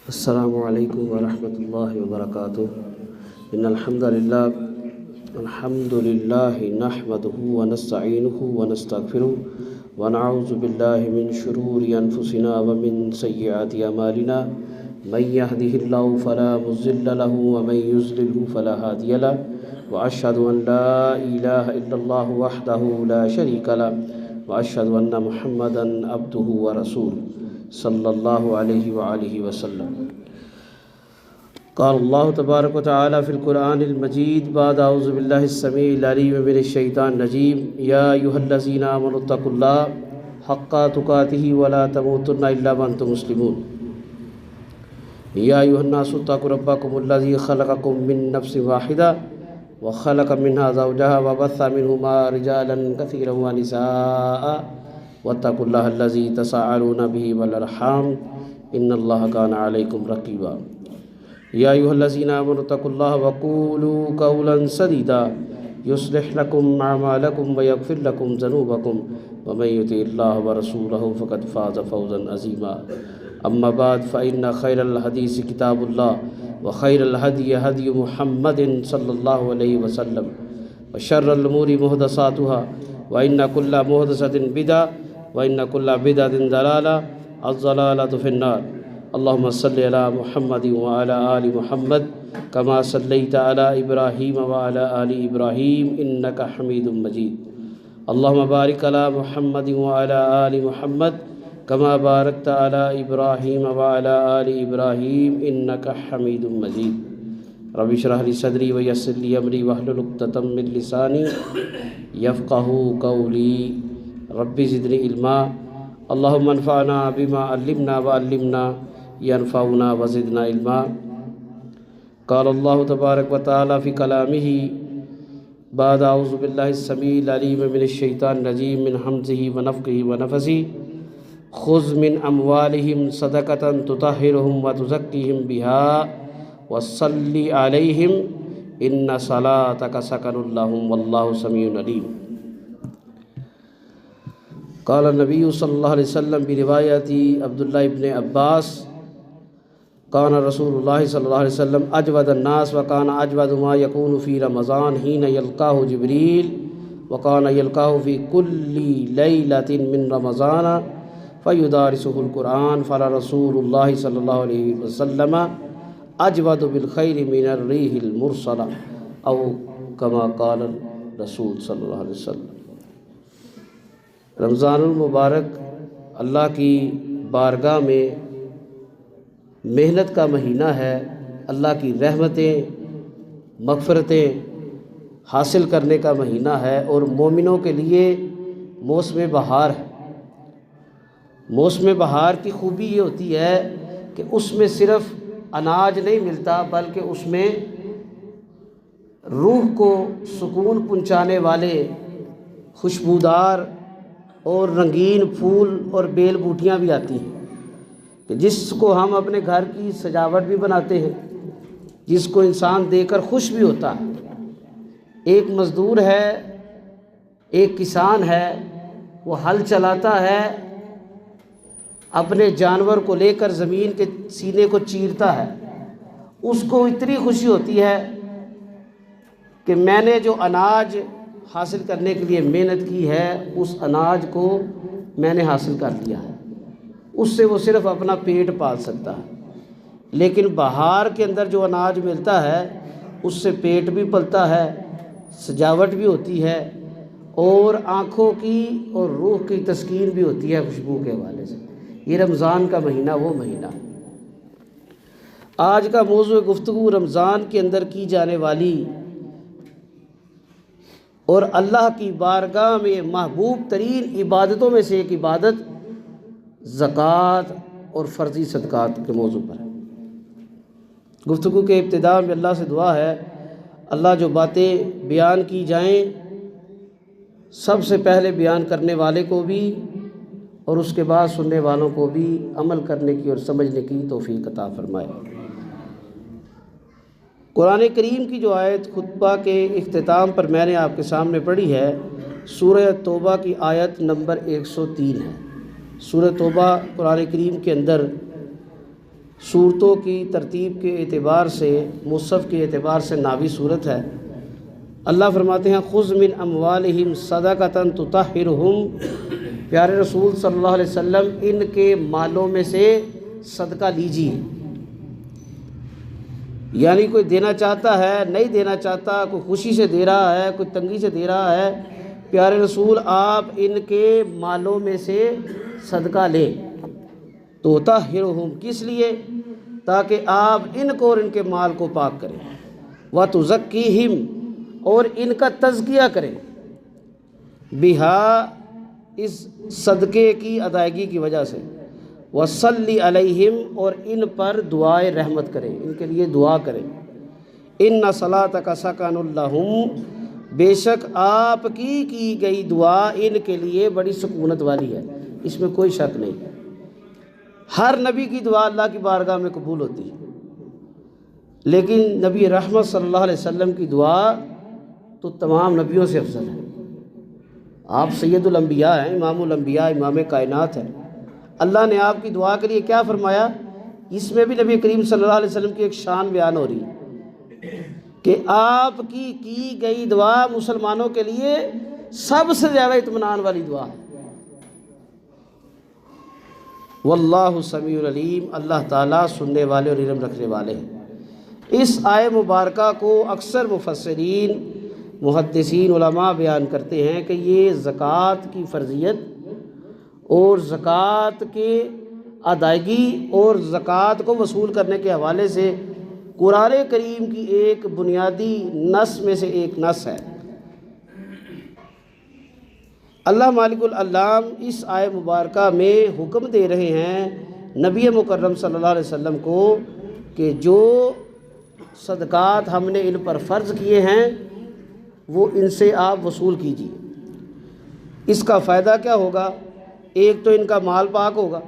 السلام علیکم ورحمۃ اللہ وبرکاتہ۔ ان الحمد للہ نحمده ونستعینه ونستغفره ونعوذ باللہ من شرور انفسنا ومن سیئات اعمالنا من يهده الله فلا مضل له ومن يضلل فلا هادي له واشهد ان لا اله الا الله وحده لا شريك له واشهد ان محمدا عبده ورسوله صلی اللہ علیہ وآلہ وسلم۔ قال اللہ تبارک و تعالی فی القرآن المجید بعد اعوذ باللہ السمیع العلیم من الشیطان الرجیم یا ایھا الذین آمنوا اتقوا اللہ حق تقاتہ ولا تموتن الا وانتم مسلمون۔ یا ایھا الناس اتقوا ربکم الذی خلقکم من نفس واحدہ وخلق منها زوجها وبث منهما رجالا کثیرا ونساء واتقوا اللہ الذی تساءلون به والارحام ان اللہ کان علیکم رقیبا۔ یا ایھا الذین آمنوا اتقوا اللہ وقولوا قولا سدیدا یصلح لکم اعمالکم ویغفر لکم ذنوبکم ومن یطع اللہ ورسولہ فقد فاز فوزا عظیما۔ اما بعد فإن خیر الحدیث کتاب اللہ وخیر الہدی ہدی محمد صلی اللہ علیہ وسلم وشر الامور محدثاتها وإن كل محدثة بدعة وإن كل بدعة ضلالة الضلالة في النار۔ اللهم صل على محمد وعلى آل محمد كما صليت على إبراهيم وعلى آل إبراهيم إنك حميد مجيد۔ اللهم بارك على محمد وعلى آل محمد كما باركت على إبراهيم وعلى آل إبراهيم إنك حميد مجيد۔ رب اشرح لي صدري ويسر لي أمري واحلل عقدة من لساني يفقهوا قولي رب زدنی علما۔ اللہم انفعنا بما علمنا وعلمنا ینفعنا وزدنا علما۔ قال اللہ تبارک و تعالی فی کلامہ بعد اعوذ باللہ السمیع العلیم من الشیطان الرجیم من حمزہ ونفخہ ونفثہ خذ من اموالہم صدقۃ تطہرہم وتزکیہم بہا وصلی علیہم ان صلاتک سکن لہم واللہ سمیع علیم۔ قال النبی صلی اللہ علیہ وسلم بروایت عبداللہ ابن عباس کان رسول اللہ صلی اللہ علیہ وسلم اجود الناس وکان اجود ما یکون فی رمضان حین یلقاہ جبریل وکان یلقاہ فی کل لیلۃ من رمضان فیدارسہ القرآن فرسول اللہ صلی اللہ علیہ وسلم اجود بالخیر من الریح المرسلہ او کما قال رسول صلی اللہ علیہ وسلم۔ رمضان المبارک اللہ کی بارگاہ میں محنت کا مہینہ ہے، اللہ کی رحمتیں مغفرتیں حاصل کرنے کا مہینہ ہے اور مومنوں کے لیے موسم بہار ہے۔ موسم بہار کی خوبی یہ ہوتی ہے کہ اس میں صرف اناج نہیں ملتا بلکہ اس میں روح کو سکون پہنچانے والے خوشبودار اور رنگین پھول اور بیل بوٹیاں بھی آتی ہیں کہ جس کو ہم اپنے گھر کی سجاوٹ بھی بناتے ہیں، جس کو انسان دیکھ کر خوش بھی ہوتا ہے۔ ایک مزدور ہے، ایک کسان ہے، وہ ہل چلاتا ہے، اپنے جانور کو لے کر زمین کے سینے کو چیرتا ہے، اس کو اتنی خوشی ہوتی ہے کہ میں نے جو اناج حاصل کرنے کے لیے محنت کی ہے اس اناج کو میں نے حاصل کر لیا ہے، اس سے وہ صرف اپنا پیٹ پال سکتا ہے۔ لیکن بہار کے اندر جو اناج ملتا ہے اس سے پیٹ بھی پلتا ہے، سجاوٹ بھی ہوتی ہے اور آنکھوں کی اور روح کی تسکین بھی ہوتی ہے خوشبو کے حوالے سے۔ یہ رمضان کا مہینہ وہ مہینہ۔ آج کا موضوع گفتگو رمضان کے اندر کی جانے والی اور اللہ کی بارگاہ میں محبوب ترین عبادتوں میں سے ایک عبادت زکوٰۃ اور فرضی صدقات کے موضوع پر ہے۔ گفتگو کے ابتدا میں اللہ سے دعا ہے اللہ جو باتیں بیان کی جائیں سب سے پہلے بیان کرنے والے کو بھی اور اس کے بعد سننے والوں کو بھی عمل کرنے کی اور سمجھنے کی توفیق عطا فرمائے۔ قرآن کریم کی جو آیت خطبہ کے اختتام پر میں نے آپ کے سامنے پڑھی ہے سورہ توبہ کی آیت نمبر 103 ہے۔ سورہ توبہ قرآن کریم کے اندر صورتوں کی ترتیب کے اعتبار سے، مصحف کے اعتبار سے ناوی صورت ہے۔ اللہ فرماتے ہیں خذ من اموالہم صدقۃ تطہرہم، پیارے رسول صلی اللہ علیہ وسلم ان کے مالوں میں سے صدقہ لیجیے۔ یعنی کوئی دینا چاہتا ہے، نہیں دینا چاہتا، کوئی خوشی سے دے رہا ہے، کوئی تنگی سے دے رہا ہے، پیارے رسول آپ ان کے مالوں میں سے صدقہ لیں۔ تو طہرہم، کس لیے؟ تاکہ آپ ان کو اور ان کے مال کو پاک کریں۔ وتزکیہم، اور ان کا تزکیہ کریں، بہا، اس صدقے کی ادائیگی کی وجہ سے، وصلی علیہم، اور ان پر دعائے رحمت کریں، ان کے لیے دعا کریں۔ ان صلاتک سکن لہم، بے شک آپ کی گئی دعا ان کے لیے بڑی سکونت والی ہے، اس میں کوئی شک نہیں۔ ہر نبی کی دعا اللہ کی بارگاہ میں قبول ہوتی ہے، لیکن نبی رحمت صلی اللہ علیہ وسلم کی دعا تو تمام نبیوں سے افضل ہے۔ آپ سید الانبیاء ہیں، امام الانبیاء، امام کائنات ہیں۔ اللہ نے آپ کی دعا کے لیے کیا فرمایا؟ اس میں بھی نبی کریم صلی اللہ علیہ وسلم کی ایک شان بیان ہو رہی ہے کہ آپ کی گئی دعا مسلمانوں کے لیے سب سے زیادہ اطمینان والی دعا ہے۔ واللہ سمیع علیم، اللہ تعالیٰ سننے والے اور علم رکھنے والے ہیں۔ اس آیہ مبارکہ کو اکثر مفسرین، محدثین، علماء بیان کرتے ہیں کہ یہ زکوٰۃ کی فرضیت اور زکوٰۃ کے ادائیگی اور زکوٰۃ کو وصول کرنے کے حوالے سے قرآن کریم کی ایک بنیادی نص میں سے ایک نص ہے۔ اللہ مالک العلام اس آیہ مبارکہ میں حکم دے رہے ہیں نبی مکرم صلی اللہ علیہ وسلم کو کہ جو صدقات ہم نے ان پر فرض کیے ہیں وہ ان سے آپ وصول کیجیے۔ اس کا فائدہ کیا ہوگا؟ ایک تو ان کا مال پاک ہوگا،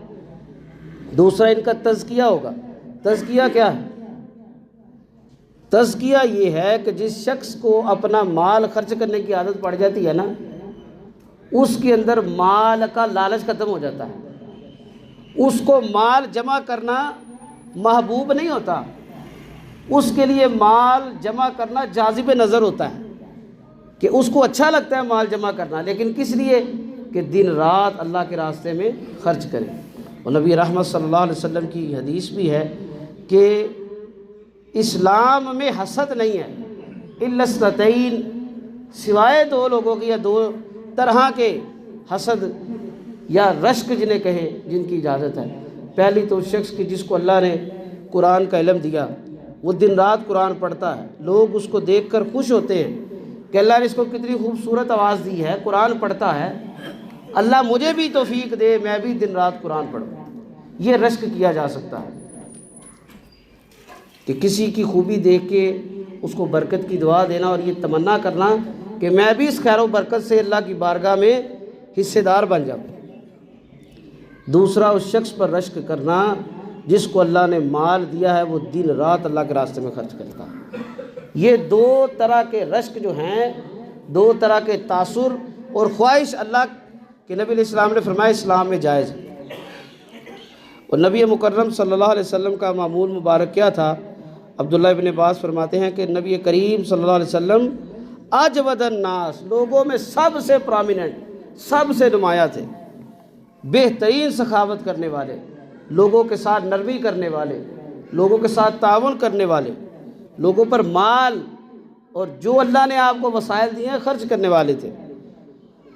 دوسرا ان کا تزکیہ ہوگا۔ تزکیہ کیا ہے؟ تزکیہ یہ ہے کہ جس شخص کو اپنا مال خرچ کرنے کی عادت پڑ جاتی ہے نا، اس کے اندر مال کا لالچ ختم ہو جاتا ہے، اس کو مال جمع کرنا محبوب نہیں ہوتا، اس کے لیے مال جمع کرنا جاذب نظر ہوتا ہے کہ اس کو اچھا لگتا ہے مال جمع کرنا، لیکن کس لیے؟ کہ دن رات اللہ کے راستے میں خرچ کرے۔ اور نبی رحمت صلی اللہ علیہ وسلم کی حدیث بھی ہے کہ اسلام میں حسد نہیں ہے الا اثنتین، سوائے دو لوگوں کی یا دو طرح کے حسد یا رشک جنہیں کہیں، جن کی اجازت ہے۔ پہلی تو شخص کی جس کو اللہ نے قرآن کا علم دیا، وہ دن رات قرآن پڑھتا ہے، لوگ اس کو دیکھ کر خوش ہوتے ہیں کہ اللہ نے اس کو کتنی خوبصورت آواز دی ہے، قرآن پڑھتا ہے، اللہ مجھے بھی توفیق دے میں بھی دن رات قرآن پڑھوں۔ یہ رشک کیا جا سکتا ہے کہ کسی کی خوبی دیکھ کے اس کو برکت کی دعا دینا اور یہ تمنا کرنا کہ میں بھی اس خیر و برکت سے اللہ کی بارگاہ میں حصے دار بن جاؤں۔ دوسرا، اس شخص پر رشک کرنا جس کو اللہ نے مال دیا ہے وہ دن رات اللہ کے راستے میں خرچ کرتا ہے۔ یہ دو طرح کے رشک جو ہیں، دو طرح کے تاثر اور خواہش اللہ کے نبی علیہ السلام نے فرمایا اسلام میں جائز ہے۔ اور نبی مکرم صلی اللہ علیہ وسلم کا معمول مبارک کیا تھا؟ عبداللہ ابن عباس فرماتے ہیں کہ نبی کریم صلی اللہ علیہ وسلم اجود الناس، لوگوں میں سب سے پرامیننٹ، سب سے نمایاں تھے، بہترین سخاوت کرنے والے، لوگوں کے ساتھ نرمی کرنے والے، لوگوں کے ساتھ تعاون کرنے والے، لوگوں پر مال اور جو اللہ نے آپ کو وسائل دیے ہیں خرچ کرنے والے تھے۔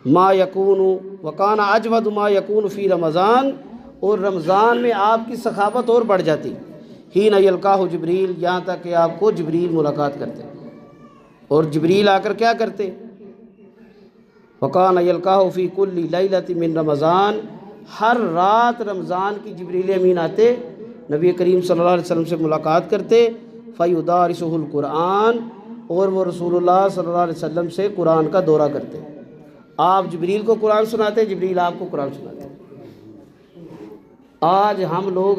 ما یکون وکان اجود ما یکون فی رمضان، اور رمضان میں آپ کی سخاوت اور بڑھ جاتی، حین یلقاہ جبریل، یہاں تک کہ آپ کو جبریل ملاقات کرتے، اور جبریل آ کر کیا کرتے؟ وکان یلقاہ فی کل لیلۃ من رمضان، ہر رات رمضان کی جبریل امین آتے، نبی کریم صلی اللہ علیہ وسلم سے ملاقات کرتے، فیدارسہ القرآن، اور وہ رسول اللہ صلی اللہ علیہ وسلم سے قرآن کا دورہ کرتے، آپ جبریل کو قرآن سناتے، جبریل آپ کو قرآن سناتے۔ آج ہم لوگ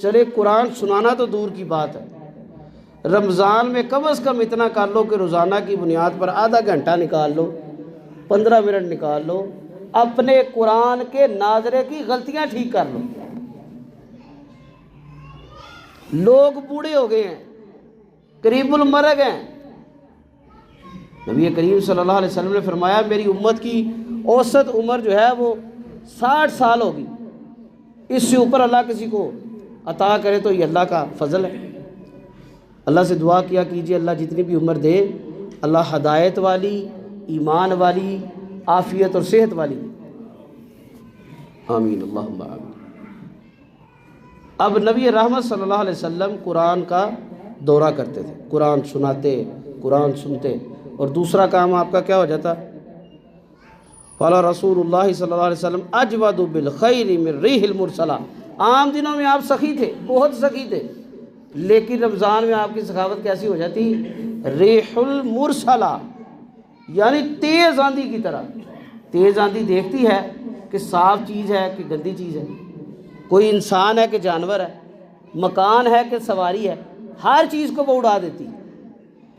چلے قرآن سنانا تو دور کی بات ہے، رمضان میں کم از کم اتنا کر لو کہ روزانہ کی بنیاد پر آدھا گھنٹہ نکال لو، 15 منٹ نکال لو، اپنے قرآن کے ناظرے کی غلطیاں ٹھیک کر لو۔ لوگ بوڑھے ہو گئے ہیں، قریب المرگ ہیں۔ نبی کریم صلی اللہ علیہ وسلم نے فرمایا میری امت کی اوسط عمر جو ہے وہ 60 سال ہوگی، اس سے اوپر اللہ کسی کو عطا کرے تو یہ اللہ کا فضل ہے۔ اللہ سے دعا کیا کیجیے اللہ جتنی بھی عمر دے، اللہ ہدایت والی، ایمان والی، عافیت اور صحت والی۔ آمین اللہم آمین۔ اب نبی رحمت صلی اللہ علیہ وسلم قرآن کا دورہ کرتے تھے، قرآن سناتے، قرآن سنتے، اور دوسرا کام آپ کا کیا ہو جاتا؟ قال رسول اللہ صلی اللہ علیہ وسلم اجود بالخیر من ریح المرسلہ۔ عام دنوں میں آپ سخی تھے، بہت سخی تھے، لیکن رمضان میں آپ کی سخاوت کیسی ہو جاتی؟ ریح المرسلہ، یعنی تیز آندھی کی طرح۔ تیز آندھی دیکھتی ہے کہ صاف چیز ہے کہ گندی چیز ہے، کوئی انسان ہے کہ جانور ہے، مکان ہے کہ سواری ہے، ہر چیز کو وہ اڑا دیتی۔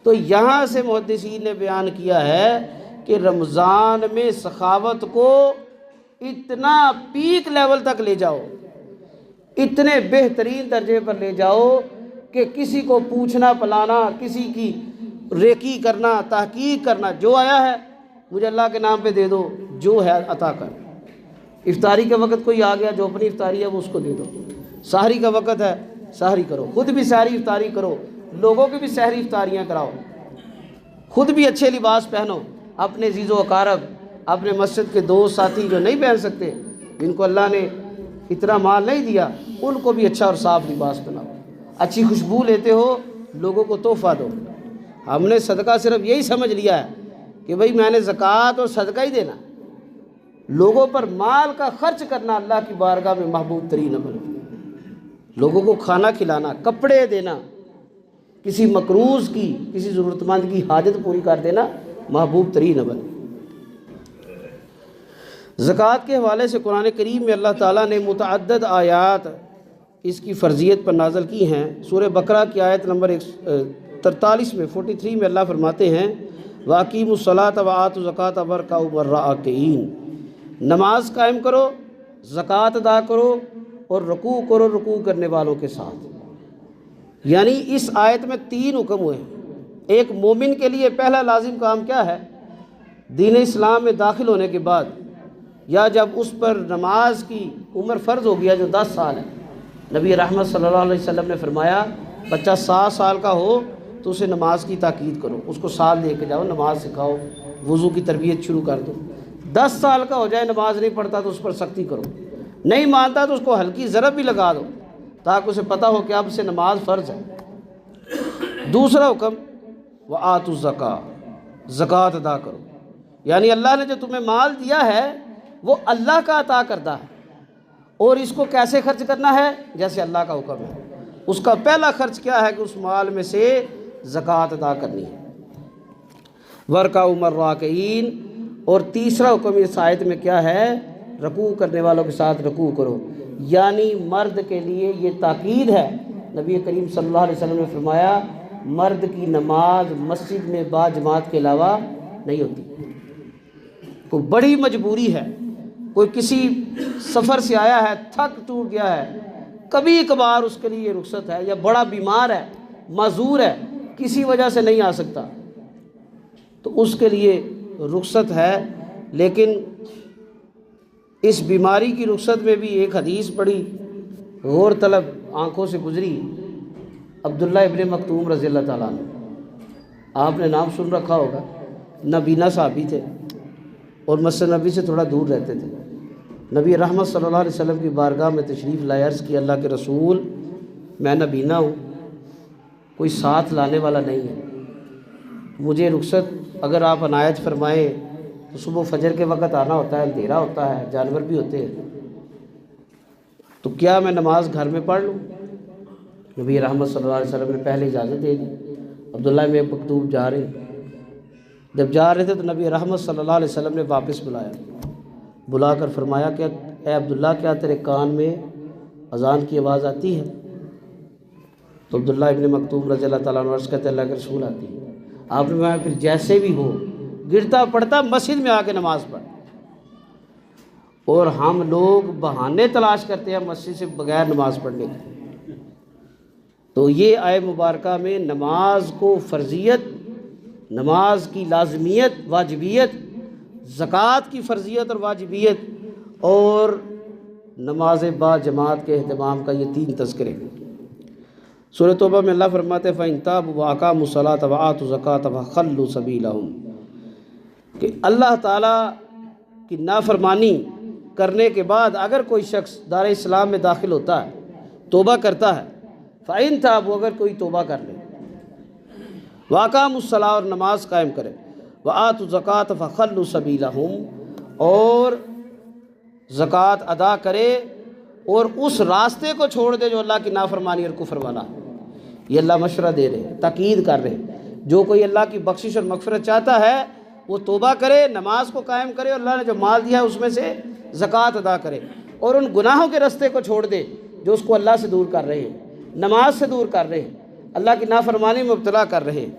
تو یہاں سے محدثین نے بیان کیا ہے کہ رمضان میں سخاوت کو اتنا پیک لیول تک لے جاؤ، اتنے بہترین درجے پر لے جاؤ کہ کسی کو پوچھنا پلانا، کسی کی ریکی کرنا، تحقیق کرنا، جو آیا ہے مجھے اللہ کے نام پہ دے دو، جو ہے عطا کر۔ افطاری کے وقت کوئی آ گیا، جو اپنی افطاری ہے وہ اس کو دے دو۔ سحری کا وقت ہے، سحری کرو، خود بھی سحری افطاری کرو، لوگوں کی بھی سحری افطاریاں کراؤ، خود بھی اچھے لباس پہنو، اپنے عزیز و اقارب، اپنے مسجد کے دوست ساتھی جو نہیں پہن سکتے، جن کو اللہ نے اتنا مال نہیں دیا، ان کو بھی اچھا اور صاف لباس پہناؤ، اچھی خوشبو لیتے ہو، لوگوں کو تحفہ دو۔ ہم نے صدقہ صرف یہی سمجھ لیا ہے کہ بھئی میں نے زکوٰۃ اور صدقہ ہی دینا، لوگوں پر مال کا خرچ کرنا اللہ کی بارگاہ میں محبوب ترین عمل، لوگوں کو کھانا کھلانا، کپڑے دینا، کسی مقروض کی، کسی ضرورت مند کی حاجت پوری کر دینا محبوب ترین عمل۔ زکوٰۃ کے حوالے سے قرآن کریم میں اللہ تعالیٰ نے متعدد آیات اس کی فرضیت پر نازل کی ہیں۔ سورہ بقرہ کی آیت نمبر 43 میں 43 میں اللہ فرماتے ہیں وَأَقِیمُوا الصَّلَاةَ وَآتُوا الزَّکَاةَ وَارْکَعُوا مَعَ الرَّاکِعِینَ، نماز قائم کرو، زکوٰۃ ادا کرو اور رکوع کرو رکوع کرنے والوں کے ساتھ۔ یعنی اس آیت میں 3 حکم ہوئے ہیں۔ ایک مومن کے لیے پہلا لازم کام کیا ہے؟ دین اسلام میں داخل ہونے کے بعد یا جب اس پر نماز کی عمر فرض ہو گیا جو 10 سال ہے، نبی رحمت صلی اللہ علیہ وسلم نے فرمایا بچہ 7 سال کا ہو تو اسے نماز کی تاکید کرو، اس کو ساتھ لے کے جاؤ، نماز سکھاؤ، وضو کی تربیت شروع کر دو۔ 10 سال کا ہو جائے نماز نہیں پڑھتا تو اس پر سختی کرو، نہیں مانتا تو اس کو ہلکی ضرب بھی لگا دو تاکہ اسے پتہ ہو کہ اب سے نماز فرض ہے۔ دوسرا حکم وَآتُوا الزَّکَاةَ، زکوٰۃ ادا کرو، یعنی اللہ نے جو تمہیں مال دیا ہے وہ اللہ کا عطا کردہ ہے، اور اس کو کیسے خرچ کرنا ہے؟ جیسے اللہ کا حکم ہے۔ اس کا پہلا خرچ کیا ہے کہ اس مال میں سے زکوٰۃ ادا کرنی ہے۔ وَارْکَعُوا مَعَ الرَّاکِعِینَ، اور تیسرا حکم اس آیت میں کیا ہے؟ رکوع کرنے والوں کے ساتھ رکوع کرو، یعنی مرد کے لیے یہ تاکید ہے۔ نبی کریم صلی اللہ علیہ وسلم نے فرمایا مرد کی نماز مسجد میں با جماعت کے علاوہ نہیں ہوتی، کوئی بڑی مجبوری ہے، کوئی کسی سفر سے آیا ہے، تھک ٹوٹ گیا ہے، کبھی کبھار اس کے لیے یہ رخصت ہے، یا بڑا بیمار ہے، معذور ہے، کسی وجہ سے نہیں آ سکتا تو اس کے لیے رخصت ہے۔ لیکن اس بیماری کی رخصت میں بھی ایک حدیث بڑی غور طلب آنکھوں سے گزری، عبداللہ ابن مکتوم رضی اللہ تعالیٰ عنہ، آپ نے نام سن رکھا ہوگا، نابینا صحابی تھے اور مسجد نبی سے تھوڑا دور رہتے تھے۔ نبی رحمت صلی اللہ علیہ وسلم کی بارگاہ میں تشریف لائے، عرض کی اللہ کے رسول میں نابینا ہوں، کوئی ساتھ لانے والا نہیں ہے، مجھے رخصت اگر آپ عنایت فرمائیں تو صبح فجر کے وقت آنا ہوتا ہے، اندھیرا ہوتا ہے، جانور بھی ہوتے ہیں، تو کیا میں نماز گھر میں پڑھ لوں؟ نبی رحمت صلی اللہ علیہ وسلم نے پہلے اجازت دے دی۔ عبداللہ میں مکتوم جا رہے ہیں، جب جا رہے تھے تو نبی رحمت صلی اللہ علیہ وسلم نے واپس بلایا، بلا کر فرمایا کہ اے عبداللہ کیا تیرے کان میں اذان کی آواز آتی ہے؟ تو عبداللہ ابن مکتوم رضی اللہ تعالیٰ عنہ عرض کرتے اللہ کے رسول آتی ہے۔ آپ نے فرمایا پھر جیسے بھی ہو گرتا پڑتا مسجد میں آ کے نماز پڑھ۔ اور ہم لوگ بہانے تلاش کرتے ہیں مسجد سے بغیر نماز پڑھنے کے، تو یہ آئے مبارکہ میں نماز کو فرضیت، نماز کی لازمیت واجبیت، زکوٰۃ کی فرضیت اور واجبیت، اور نماز با جماعت کے اہتمام کا یہ 3 تذکرے۔ سورۃ توبہ میں اللہ فرماتے ہیں فَإِن تَابُوا وَأَقَامُوا الصَّلَاةَ وَآتُوا الزَّكَاةَ فَخَلُّوا سَبِيلَهُمْ، کہ اللہ تعالیٰ کی نافرمانی کرنے کے بعد اگر کوئی شخص دار اسلام میں داخل ہوتا ہے، توبہ کرتا ہے، فَإِن تَابُوا، اگر کوئی توبہ کر لے، وَأَقَامُوا الصَّلَاةَ، اور نماز قائم کرے، وَآتُوا الزَّكَاةَ فَخَلُّوا سَبِيلَهُمْ، اور زکوٰۃ ادا کرے اور اس راستے کو چھوڑ دے جو اللہ کی نافرمانی اور کفر والا ہے۔ یہ اللہ مشورہ دے رہے ہیں، تاکید کر رہے ہیں، جو کوئی اللہ کی بخشش اور مغفرت چاہتا ہے وہ توبہ کرے، نماز کو قائم کرے، اور اللہ نے جو مال دیا ہے اس میں سے زکوٰۃ ادا کرے، اور ان گناہوں کے راستے کو چھوڑ دے جو اس کو اللہ سے دور کر رہے ہیں، نماز سے دور کر رہے ہیں، اللہ کی نافرمانی میں مبتلا کر رہے ہیں۔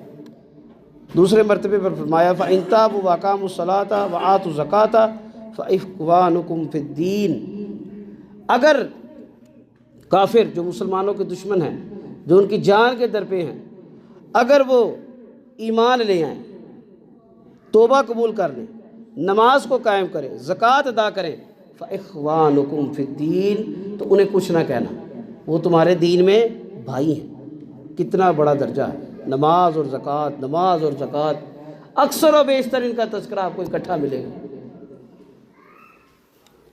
دوسرے مرتبے پر فرمایا فَإِن تَابُوا وَأَقَامُوا الصَّلَاةَ وَآتُوا الزَّكَاةَ فَإِخْوَانُكُمْ فِي الدِّينِ، اگر کافر جو مسلمانوں کے دشمن ہیں، جو ان کی جان کے در پہ ہیں، اگر وہ ایمان لے آئیں، توبہ قبول کر لیں، نماز کو قائم کریں، زکوٰۃ ادا کریں، فَإِخْوَانُكُمْ فِي الدِّينِ، تو انہیں کچھ نہ کہنا، وہ تمہارے دین میں بھائی ہیں۔ کتنا بڑا درجہ ہے نماز اور زکوٰۃ، نماز اور زکوٰۃ، اکثر و بیشتر ان کا تذکرہ آپ کو اکٹھا ملے گا۔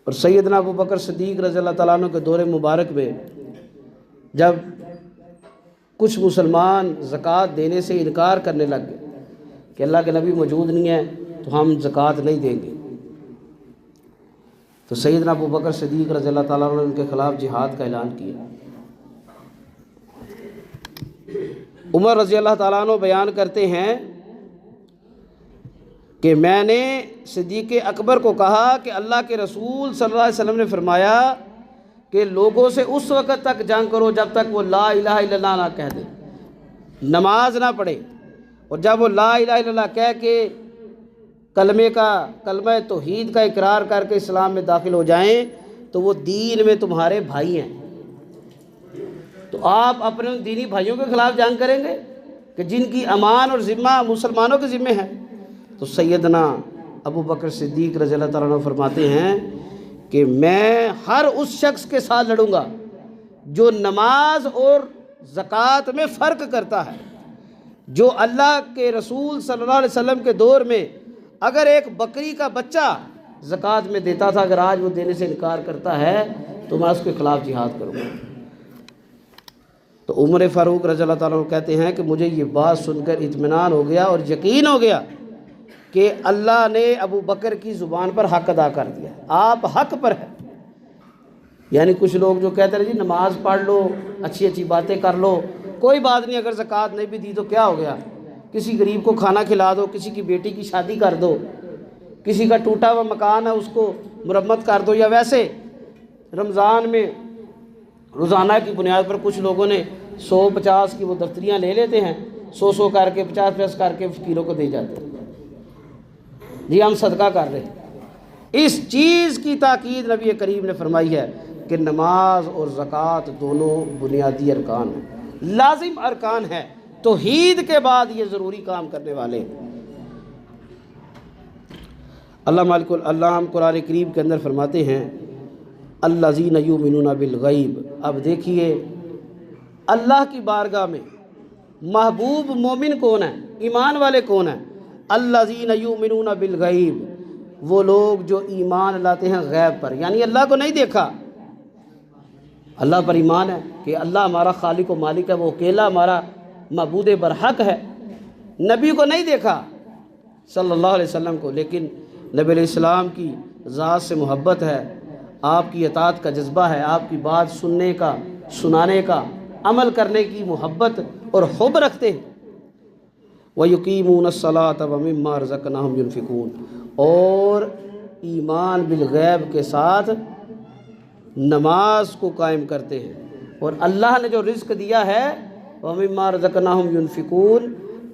اور سیدنا ابو بکر صدیق رضی اللہ تعالیٰ عنہ کے دور مبارک میں جب کچھ مسلمان زکوٰۃ دینے سے انکار کرنے لگ گئے کہ اللہ کے نبی موجود نہیں ہے تو ہم زکوٰۃ نہیں دیں گے، تو سیدنا ابو بکر صدیق رضی اللہ تعالیٰ عنہ نے ان کے خلاف جہاد کا اعلان کیا۔ عمر رضی اللہ تعالیٰ عنہ بیان کرتے ہیں کہ میں نے صدیق اکبر کو کہا کہ اللہ کے رسول صلی اللہ علیہ وسلم نے فرمایا کہ لوگوں سے اس وقت تک جنگ کرو جب تک وہ لا الہ الا اللہ نہ کہہ دے، نماز نہ پڑھے، اور جب وہ لا الہ الا اللہ کہہ کے کلمہ توحید کا اقرار کر کے اسلام میں داخل ہو جائیں تو وہ دین میں تمہارے بھائی ہیں۔ تو آپ اپنے دینی بھائیوں کے خلاف جنگ کریں گے کہ جن کی امان اور ذمہ مسلمانوں کے ذمہ ہے؟ تو سیدنا ابو بکر صدیق رضی اللہ تعالیٰ عنہ فرماتے ہیں کہ میں ہر اس شخص کے ساتھ لڑوں گا جو نماز اور زکوٰۃ میں فرق کرتا ہے۔ جو اللہ کے رسول صلی اللہ علیہ وسلم کے دور میں اگر ایک بکری کا بچہ زکوٰۃ میں دیتا تھا، اگر آج وہ دینے سے انکار کرتا ہے تو میں اس کے خلاف جہاد کروں گا۔ تو عمر فاروق رضی اللہ تعالیٰ عنہ کہتے ہیں کہ مجھے یہ بات سن کر اطمینان ہو گیا اور یقین ہو گیا کہ اللہ نے ابو بکر کی زبان پر حق ادا کر دیا، آپ حق پر ہیں۔ یعنی کچھ لوگ جو کہتے ہیں جی نماز پڑھ لو، اچھی اچھی باتیں کر لو، کوئی بات نہیں، اگر زکوٰۃ نہیں بھی دی تو کیا ہو گیا، کسی غریب کو کھانا کھلا دو، کسی کی بیٹی کی شادی کر دو، کسی کا ٹوٹا ہوا مکان ہے اس کو مرمت کر دو، یا ویسے رمضان میں روزانہ کی بنیاد پر کچھ لوگوں نے 100-50 کی وہ دفتریاں لے لیتے ہیں، 100 کر کے 50 کر کے فقیروں کو دے جاتے ہیں، جی ہم صدقہ کر رہے ہیں۔ اس چیز کی تاکید نبی کریم نے فرمائی ہے کہ نماز اور زکوٰۃ دونوں بنیادی ارکان ہیں، لازم ارکان ہے، توحید کے بعد یہ ضروری کام کرنے والے ہیں۔ اللہ مالک العلام قرآن کریم کے اندر فرماتے ہیں الذین یؤمنون بالغیب۔ اب دیکھیے اللہ کی بارگاہ میں محبوب مومن کون ہے، ایمان والے کون ہیں؟ الذین یؤمنون بالغیب، وہ لوگ جو ایمان لاتے ہیں غیب پر، یعنی اللہ کو نہیں دیکھا، اللہ پر ایمان ہے کہ اللہ ہمارا خالق و مالک ہے، وہ اکیلا ہمارا معبود برحق ہے۔ نبی کو نہیں دیکھا صلی اللہ علیہ وسلم کو، لیکن نبی علیہ السلام کی ذات سے محبت ہے، آپ کی اطاعت کا جذبہ ہے، آپ کی بات سننے کا، سنانے کا، عمل کرنے کی محبت اور حب رکھتے ہیں۔ وَيُقِيمُونَ الصَّلَاةَ وَمِمَّا رَزَقْنَاهُمْ يُنْفِقُونَ، اور ایمان بالغیب کے ساتھ نماز کو قائم کرتے ہیں، اور اللہ نے جو رزق دیا ہے وَمِمَّا رَزَقْنَاهُمْ يُنْفِقُونَ،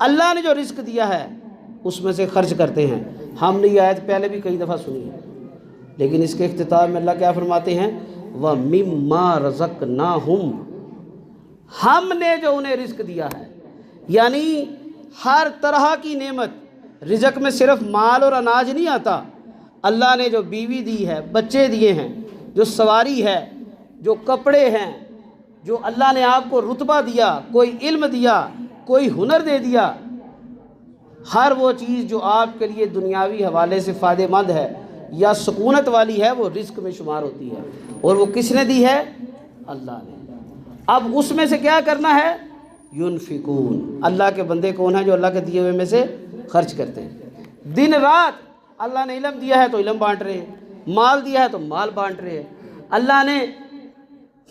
اللہ نے جو رزق دیا ہے اس میں سے خرچ کرتے ہیں۔ ہم نے یہ آیت پہلے بھی کئی دفعہ سنی ہے، لیکن اس کے اختتام میں اللہ کیا فرماتے ہیں؟ وَمِمَّا رَزَقْنَاهُمْ، ہم نے جو انہیں رزق دیا ہے، یعنی ہر طرح کی نعمت، رزق میں صرف مال اور اناج نہیں آتا، اللہ نے جو بیوی دی ہے، بچے دیے ہیں، جو سواری ہے، جو کپڑے ہیں، جو اللہ نے آپ کو رتبہ دیا، کوئی علم دیا، کوئی ہنر دے دیا، ہر وہ چیز جو آپ کے لیے دنیاوی حوالے سے فائدہ مند ہے یا سکونت والی ہے، وہ رزق میں شمار ہوتی ہے، اور وہ کس نے دی ہے؟ اللہ نے۔ اب اس میں سے کیا کرنا ہے؟ ينفقون، اللہ کے بندے کون ہیں جو اللہ کے دیے ہوئے میں سے خرچ کرتے ہیں؟ دن رات اللہ نے علم دیا ہے تو علم بانٹ رہے ہیں، مال دیا ہے تو مال بانٹ رہے ہیں، اللہ نے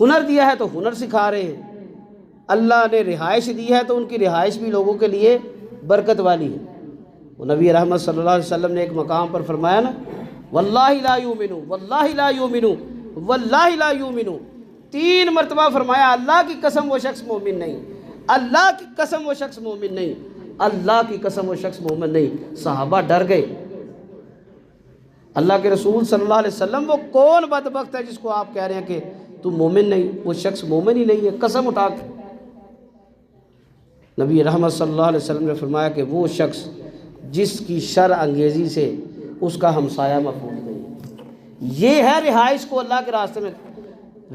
ہنر دیا ہے تو ہنر سکھا رہے ہیں، اللہ نے رہائش دی ہے تو ان کی رہائش بھی لوگوں کے لیے برکت والی ہے۔ وہ نبی رحمت صلی اللہ علیہ وسلم نے ایک مقام پر فرمایا نا، واللہ لا یؤمنو، واللہ لا یؤمنو، واللہ لا یؤمنو، 3 مرتبہ فرمایا اللہ کی قسم وہ شخص مومن نہیں، اللہ کی قسم وہ شخص مومن نہیں، اللہ کی قسم وہ شخص مومن نہیں۔ صحابہ ڈر گئے، اللہ کے رسول صلی اللہ علیہ وسلم وہ کون بدبخت ہے جس کو آپ کہہ رہے ہیں کہ تو مومن نہیں؟ وہ شخص مومن ہی نہیں ہے، قسم اٹھا کے۔ نبی رحمت صلی اللہ علیہ وسلم نے فرمایا کہ وہ شخص جس کی شر انگیزی سے اس کا ہمسایہ محفوظ نہیں ہے۔ یہ ہے رہائش کو اللہ کے راستے میں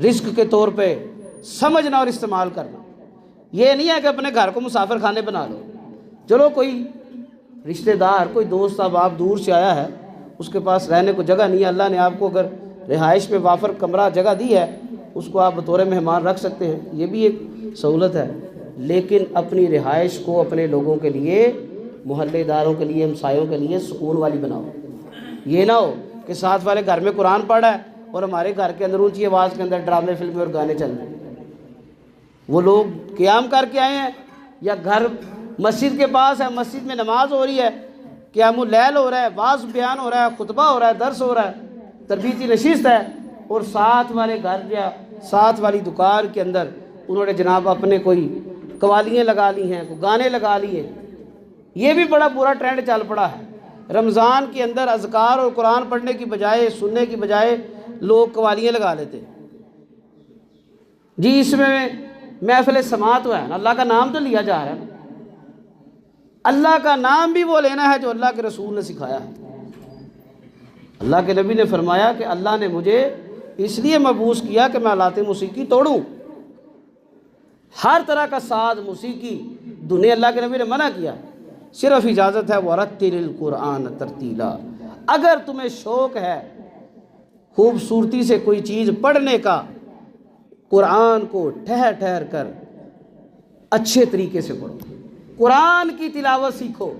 رزق کے طور پہ سمجھنا اور استعمال کرنا۔ یہ نہیں ہے کہ اپنے گھر کو مسافر خانے بنا لو، چلو کوئی رشتہ دار، کوئی دوست اب آپ دور سے آیا ہے، اس کے پاس رہنے کو جگہ نہیں ہے، اللہ نے آپ کو اگر رہائش میں وافر کمرہ جگہ دی ہے، اس کو آپ بطور مہمان رکھ سکتے ہیں، یہ بھی ایک سہولت ہے۔ لیکن اپنی رہائش کو اپنے لوگوں کے لیے، محلے داروں کے لیے، ہمسایوں کے لیے سکون والی بناؤ۔ یہ نہ ہو کہ ساتھ والے گھر میں قرآن پڑھ رہا ہے اور ہمارے گھر کے اندر اونچی آواز کے اندر ڈرامے، فلمیں اور گانے چل رہے ہیں۔ وہ لوگ قیام کر کے آئے ہیں یا گھر مسجد کے پاس ہے، مسجد میں نماز ہو رہی ہے، قیام اللیل ہو رہا ہے، واعظ بیان ہو رہا ہے، خطبہ ہو رہا ہے، درس ہو رہا ہے، تربیتی نشست ہے، اور ساتھ والے گھر یا ساتھ والی دکان کے اندر انہوں نے جناب اپنے کوئی قوالیاں لگا لی ہیں، کوئی گانے لگا لیے۔ یہ بھی بڑا برا ٹرینڈ چل پڑا ہے۔ رمضان کے اندر اذکار اور قرآن پڑھنے کی بجائے، سننے کی بجائے لوگ قوالیاں لگا لیتے۔ جی اس میں محفل سماعت ہوا ہے، اللہ کا نام تو لیا جا رہا ہے، اللہ کا نام بھی وہ لینا ہے جو اللہ کے رسول نے سکھایا ہے۔ اللہ کے نبی نے فرمایا کہ اللہ نے مجھے اس لیے مبعوث کیا کہ میں آلات موسیقی توڑوں، ہر طرح کا ساز، موسیقی، دھنیں اللہ کے نبی نے منع کیا، صرف اجازت ہے وَرَتِّلِ الْقُرْآنَ تَرْتِیلًا۔ اگر تمہیں شوق ہے خوبصورتی سے کوئی چیز پڑھنے کا، قرآن کو ٹھہر ٹھہر کر اچھے طریقے سے پڑھو، قرآن کی تلاوت سیکھو،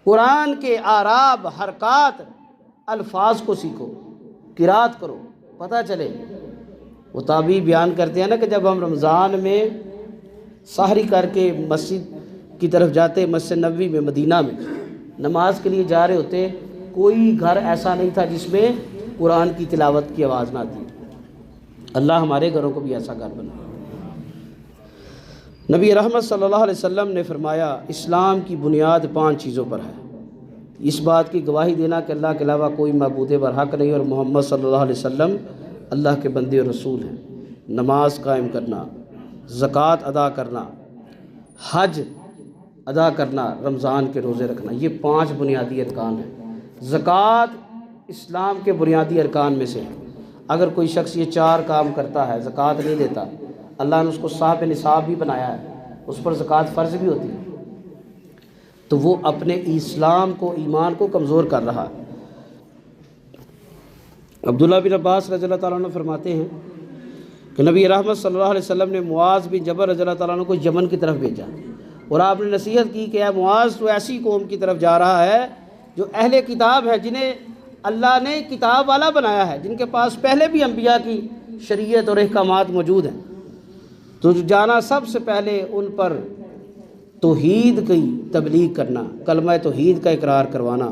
قرآن کے اعراب، حرکات، الفاظ کو سیکھو، قرات کرو، پتہ چلے۔ وہ تابعی بیان کرتے ہیں نا کہ جب ہم رمضان میں سحری کر کے مسجد کی طرف جاتے، مسجد نبوی میں مدینہ میں نماز کے لیے جا رہے ہوتے، کوئی گھر ایسا نہیں تھا جس میں قرآن کی تلاوت کی آواز نہ آتی۔ اللہ ہمارے گھروں کو بھی ایسا گھر بنا۔ نبی رحمت صلی اللہ علیہ وسلم نے فرمایا اسلام کی بنیاد 5 چیزوں پر ہے۔ اس بات کی گواہی دینا کہ اللہ کے علاوہ کوئی معبود برحق نہیں اور محمد صلی اللہ علیہ وسلم اللہ کے بندے اور رسول ہیں۔ نماز قائم کرنا، زکوٰۃ ادا کرنا، حج ادا کرنا، رمضان کے روزے رکھنا، یہ 5 بنیادی ارکان ہیں۔ زکوٰۃ اسلام کے بنیادی ارکان میں سے ہے۔ اگر کوئی شخص یہ 4 کام کرتا ہے، زکوٰۃ نہیں دیتا، اللہ نے اس کو صاحب نصاب بھی بنایا ہے، اس پر زکوٰۃ فرض بھی ہوتی ہے، تو وہ اپنے اسلام کو، ایمان کو کمزور کر رہا ہے۔ عبداللہ بن عباس رضی اللہ تعالیٰ عنہ فرماتے ہیں کہ نبی رحمت صلی اللہ علیہ وسلم نے معاذ بن جبل رضی اللہ تعالیٰ عنہ کو یمن کی طرف بھیجا، اور آپ نے نصیحت کی کہ اے معاذ تو ایسی قوم کی طرف جا رہا ہے جو اہل کتاب ہے، جنہیں اللہ نے کتاب والا بنایا ہے، جن کے پاس پہلے بھی انبیاء کی شریعت اور احکامات موجود ہیں، تو جانا سب سے پہلے ان پر توحید کی تبلیغ کرنا، کلمہ توحید کا اقرار کروانا،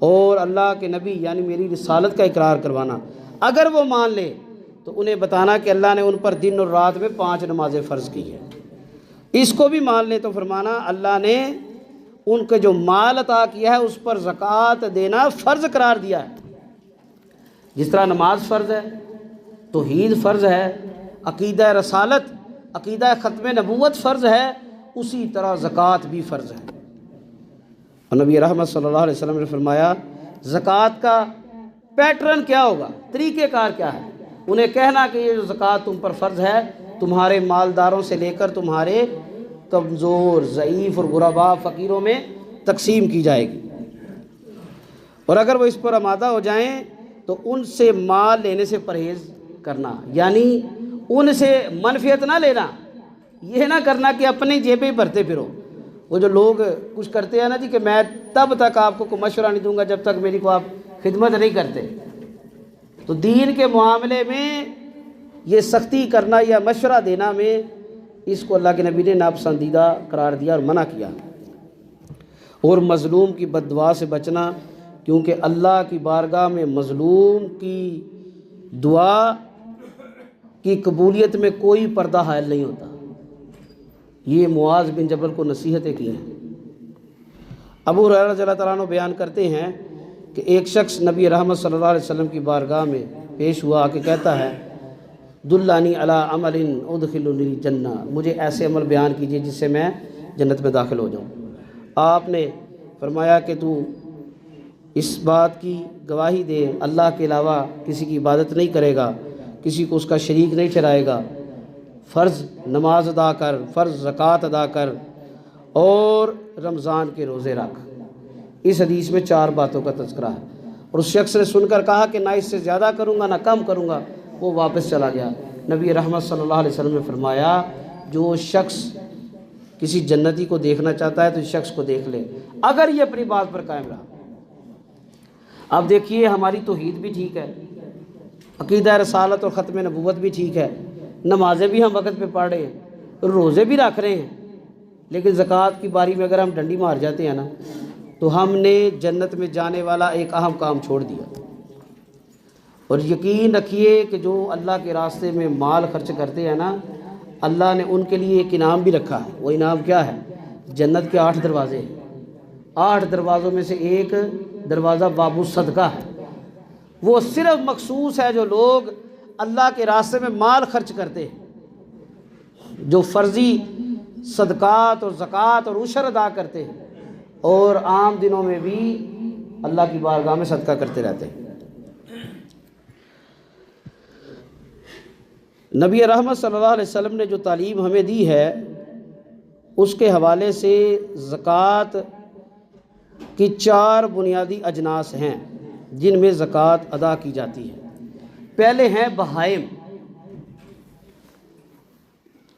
اور اللہ کے نبی یعنی میری رسالت کا اقرار کروانا۔ اگر وہ مان لے تو انہیں بتانا کہ اللہ نے ان پر دن اور رات میں 5 نمازیں فرض کی ہیں۔ اس کو بھی مان لے تو فرمانا اللہ نے ان کے جو مال عطا کیا ہے اس پر زکوٰۃ دینا فرض قرار دیا ہے۔ جس طرح نماز فرض ہے، توحید فرض ہے، عقیدہ رسالت عقیدہ ختم نبوت فرض ہے، اسی طرح زکوٰۃ بھی فرض ہے۔ اور نبی رحمت صلی اللہ علیہ وسلم نے فرمایا زکوٰۃ کا پیٹرن کیا ہوگا، طریقہ کار کیا ہے؟ انہیں کہنا کہ یہ جو زکوٰۃ تم پر فرض ہے تمہارے مالداروں سے لے کر تمہارے کمزور، ضعیف اور غرباء، فقیروں میں تقسیم کی جائے گی، اور اگر وہ اس پر آمادہ ہو جائیں تو ان سے مال لینے سے پرہیز کرنا، یعنی ان سے منفیت نہ لینا، یہ نہ کرنا کہ اپنی جیبیں بھرتے پھرو۔ وہ جو لوگ کچھ کرتے ہیں نا جی کہ میں تب تک آپ کو کوئی مشورہ نہیں دوں گا جب تک میری کو آپ خدمت نہیں کرتے، تو دین کے معاملے میں یہ سختی کرنا یا مشورہ دینا میں اس کو اللہ کے نبی نے ناپسندیدہ قرار دیا اور منع کیا۔ اور مظلوم کی بد دعا سے بچنا، کیونکہ اللہ کی بارگاہ میں مظلوم کی دعا کی قبولیت میں کوئی پردہ حائل نہیں ہوتا۔ یہ معاذ بن جبل کو نصیحتیں کی ہیں۔ ابو ہریرہ رضی اللہ تعالیٰ عنہ بیان کرتے ہیں کہ ایک شخص نبی رحمت صلی اللہ علیہ وسلم کی بارگاہ میں پیش ہوا کہ کہتا ہے دلانی علی عمل ادخلنی الجنہ، مجھے ایسے عمل بیان کیجئے جس سے میں جنت میں داخل ہو جاؤں۔ آپ نے فرمایا کہ تو اس بات کی گواہی دے اللہ کے علاوہ کسی کی عبادت نہیں کرے گا، کسی کو اس کا شریک نہیں ٹھہرائے گا، فرض نماز ادا کر، فرض زکوٰۃ ادا کر، اور رمضان کے روزے رکھ۔ اس حدیث میں 4 باتوں کا تذکرہ ہے، اور اس شخص نے سن کر کہا کہ نہ اس سے زیادہ کروں گا نہ کم کروں گا، وہ واپس چلا گیا۔ نبی رحمت صلی اللہ علیہ وسلم نے فرمایا جو شخص کسی جنتی کو دیکھنا چاہتا ہے تو اس شخص کو دیکھ لے، اگر یہ اپنی بات پر قائم رہا۔ اب دیکھیے ہماری توحید بھی ٹھیک ہے، عقیدہ رسالت اور ختم نبوت بھی ٹھیک ہے، نمازیں بھی ہم وقت پہ پڑھ رہے ہیں، روزے بھی رکھ رہے ہیں، لیکن زکوٰۃ کی باری میں اگر ہم ڈنڈی مار جاتے ہیں نا تو ہم نے جنت میں جانے والا ایک اہم کام چھوڑ دیا۔ اور یقین رکھیے کہ جو اللہ کے راستے میں مال خرچ کرتے ہیں نا، اللہ نے ان کے لیے ایک انعام بھی رکھا ہے۔ وہ انعام کیا ہے؟ جنت کے 8 دروازے ہیں۔ 8 دروازوں میں سے ایک دروازہ باب الصدقہ ہے، وہ صرف مخصوص ہے جو لوگ اللہ کے راستے میں مال خرچ کرتے ہیں، جو فرضی صدقات اور زکوٰۃ اور عشر ادا کرتے ہیں، اور عام دنوں میں بھی اللہ کی بارگاہ میں صدقہ کرتے رہتے ہیں۔ نبی رحمت صلی اللہ علیہ وسلم نے جو تعلیم ہمیں دی ہے اس کے حوالے سے زکوٰۃ کی 4 بنیادی اجناس ہیں جن میں زکوٰۃ ادا کی جاتی ہے۔ پہلے ہیں بہائم،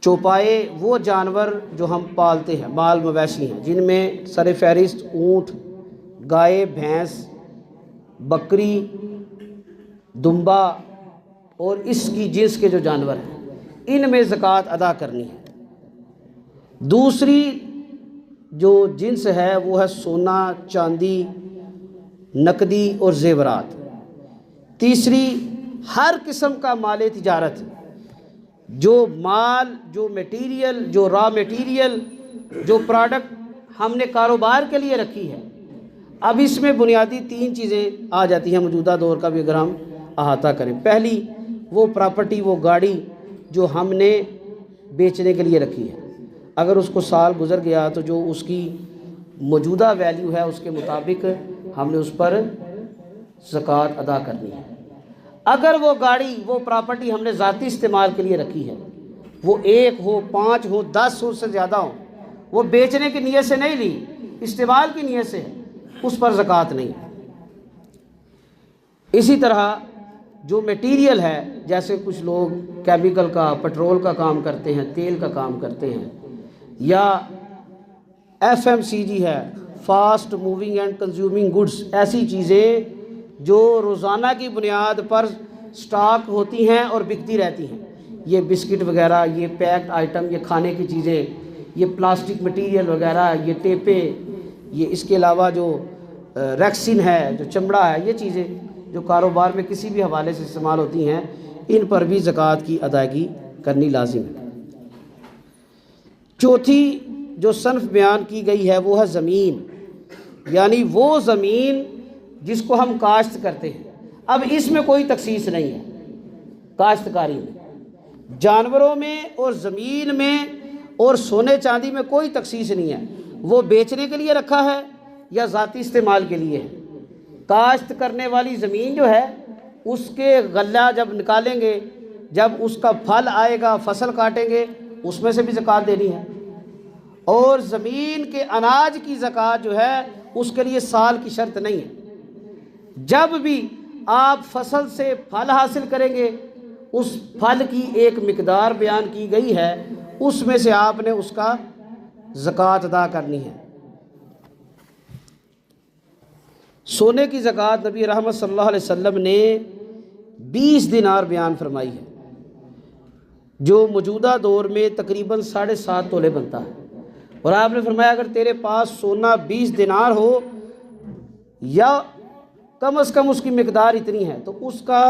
چوپائے، وہ جانور جو ہم پالتے ہیں، مال مویشی ہیں، جن میں سر فہرست اونٹ، گائے، بھینس، بکری، دمبا اور اس کی جنس کے جو جانور ہیں، ان میں زکوٰۃ ادا کرنی ہے۔ دوسری جو جنس ہے وہ ہے سونا، چاندی، نقدی اور زیورات۔ تیسری ہر قسم کا مال تجارت، جو مال، جو میٹیریل، جو را میٹیریل، جو پروڈکٹ ہم نے کاروبار کے لیے رکھی ہے۔ اب اس میں بنیادی 3 چیزیں آ جاتی ہیں موجودہ دور کا بھی اگر ہم احاطہ کریں۔ پہلی وہ پراپرٹی، وہ گاڑی جو ہم نے بیچنے کے لیے رکھی ہے، اگر اس کو سال گزر گیا تو جو اس کی موجودہ ویلیو ہے اس کے مطابق ہم نے اس پر زکوٰۃ ادا کرنی ہے۔ اگر وہ گاڑی، وہ پراپرٹی ہم نے ذاتی استعمال کے لیے رکھی ہے، وہ 1 ہو، 5 ہو، 10 ہو، سے زیادہ ہو، وہ بیچنے کی نیت سے نہیں لی، استعمال کی نیت سے، اس پر زکوٰۃ نہیں ہے۔ اسی طرح جو میٹیریل ہے، جیسے کچھ لوگ کیمیکل کا، پٹرول کا کام کرتے ہیں، تیل کا کام کرتے ہیں، یا FMCG ہے، fast moving and consuming goods, ایسی چیزیں جو روزانہ کی بنیاد پر سٹاک ہوتی ہیں اور بکتی رہتی ہیں، یہ بسکٹ وغیرہ، یہ پیکڈ آئٹم، یہ کھانے کی چیزیں، یہ پلاسٹک مٹیریل وغیرہ، یہ ٹیپیں، یہ اس کے علاوہ جو ریکسن ہے، جو چمڑا ہے، یہ چیزیں جو کاروبار میں کسی بھی حوالے سے استعمال ہوتی ہیں، ان پر بھی زکوٰۃ کی ادائیگی کرنی لازم ہے۔ چوتھی جو صنف بیان کی گئی ہے وہ ہے زمین، یعنی وہ زمین جس کو ہم کاشت کرتے ہیں۔ اب اس میں کوئی تخصیص نہیں ہے کاشتکاری میں، جانوروں میں اور زمین میں اور سونے چاندی میں کوئی تخصیص نہیں ہے، وہ بیچنے کے لیے رکھا ہے یا ذاتی استعمال کے لیے ہے۔ کاشت کرنے والی زمین جو ہے اس کے غلہ جب نکالیں گے، جب اس کا پھل آئے گا، فصل کاٹیں گے، اس میں سے بھی زکوٰۃ دینی ہے۔ اور زمین کے اناج کی زکوٰۃ جو ہے اس کے لیے سال کی شرط نہیں ہے، جب بھی آپ فصل سے پھل حاصل کریں گے اس پھل کی ایک مقدار بیان کی گئی ہے، اس میں سے آپ نے اس کا زکوٰۃ ادا کرنی ہے۔ سونے کی زکوٰۃ نبی رحمت صلی اللہ علیہ وسلم نے 20 دینار بیان فرمائی ہے، جو موجودہ دور میں تقریباً 7.5 تولے بنتا ہے۔ اور آپ نے فرمایا اگر تیرے پاس سونا 20 دینار ہو یا کم از کم اس کی مقدار اتنی ہے تو اس کا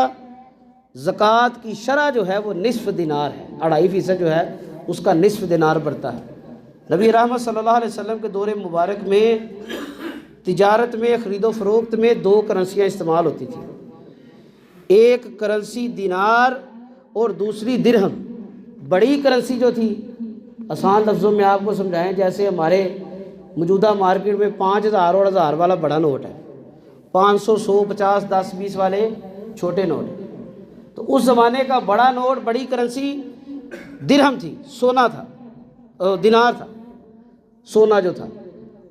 زکوٰۃ کی شرح جو ہے وہ نصف دینار ہے، 2.5% جو ہے اس کا نصف دینار بڑھتا ہے۔ نبی رحمت صلی اللہ علیہ وسلم کے دور مبارک میں تجارت میں، خرید و فروخت میں 2 کرنسیاں استعمال ہوتی تھیں، ایک کرنسی دینار اور دوسری درہم۔ بڑی کرنسی جو تھی، آسان لفظوں میں آپ کو سمجھائیں، جیسے ہمارے موجودہ مارکیٹ میں 5,000 اور 1,000 والا بڑا نوٹ ہے، 500، 100، 50، 10، 20 والے چھوٹے نوٹ ہیں۔ تو اس زمانے کا بڑا نوٹ، بڑی کرنسی درہم تھی، سونا تھا، دینار تھا، سونا جو تھا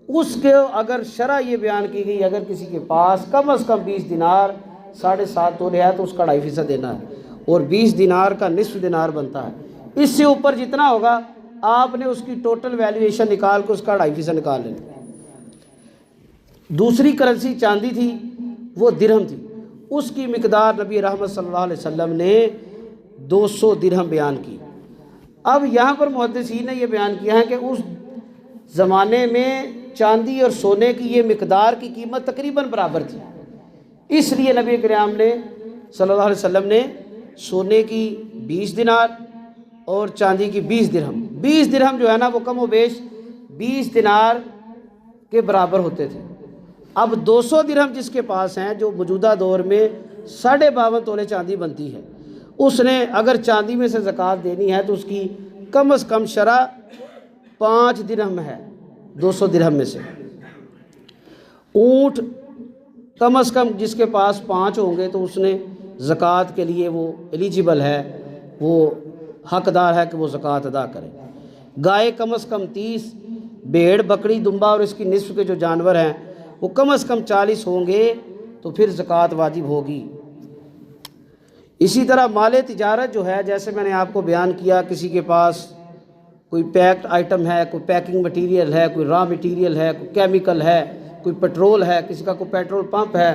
اس کے اگر شرح یہ بیان کی گئی اگر کسی کے پاس کم از کم 20 دینار 7.5 تولے ہے تو اس کا 2.5% دینا ہے، اور 20 دینار کا نصف دینار بنتا ہے۔ اس سے اوپر جتنا ہوگا آپ نے اس کی ٹوٹل ویلیویشن نکال کے اس کا 2.5% نکال لینا۔ دوسری کرنسی چاندی تھی، وہ درہم تھی، اس کی مقدار نبی رحمت صلی اللہ علیہ وسلم نے 200 درہم بیان کی۔ اب یہاں پر محدثین نے یہ بیان کیا ہے کہ اس زمانے میں چاندی اور سونے کی یہ مقدار کی قیمت تقریباً برابر تھی، اس لیے نبی کریم نے صلی اللہ علیہ وسلم نے سونے کی 20 دینار اور چاندی کی 20 درہم، 20 درہم جو ہے نا وہ کم و بیش 20 دینار کے برابر ہوتے تھے۔ اب 200 درہم جس کے پاس ہیں، جو موجودہ دور میں 52.5 تولے چاندی بنتی ہے، اس نے اگر چاندی میں سے زکوٰۃ دینی ہے تو اس کی کم از کم شرح 5 درہم ہے 200 درہم میں سے۔ اونٹ کم از کم جس کے پاس 5 ہوں گے تو اس نے زکوٰۃ کے لیے وہ ایلیجیبل ہے، وہ حقدار ہے کہ وہ زکوٰۃ ادا کرے۔ گائے کم از کم 30، بھیڑ، بکری، دمبا اور اس کی نصف کے جو جانور ہیں وہ کم از کم 40 ہوں گے تو پھر زکوٰۃ واجب ہوگی۔ اسی طرح مال تجارت جو ہے، جیسے میں نے آپ کو بیان کیا، کسی کے پاس کوئی پیکڈ آئٹم ہے، کوئی پیکنگ مٹیریل ہے، کوئی را مٹیریل ہے، کوئی کیمیکل ہے، کوئی پیٹرول ہے، کسی کا کوئی پیٹرول پمپ ہے،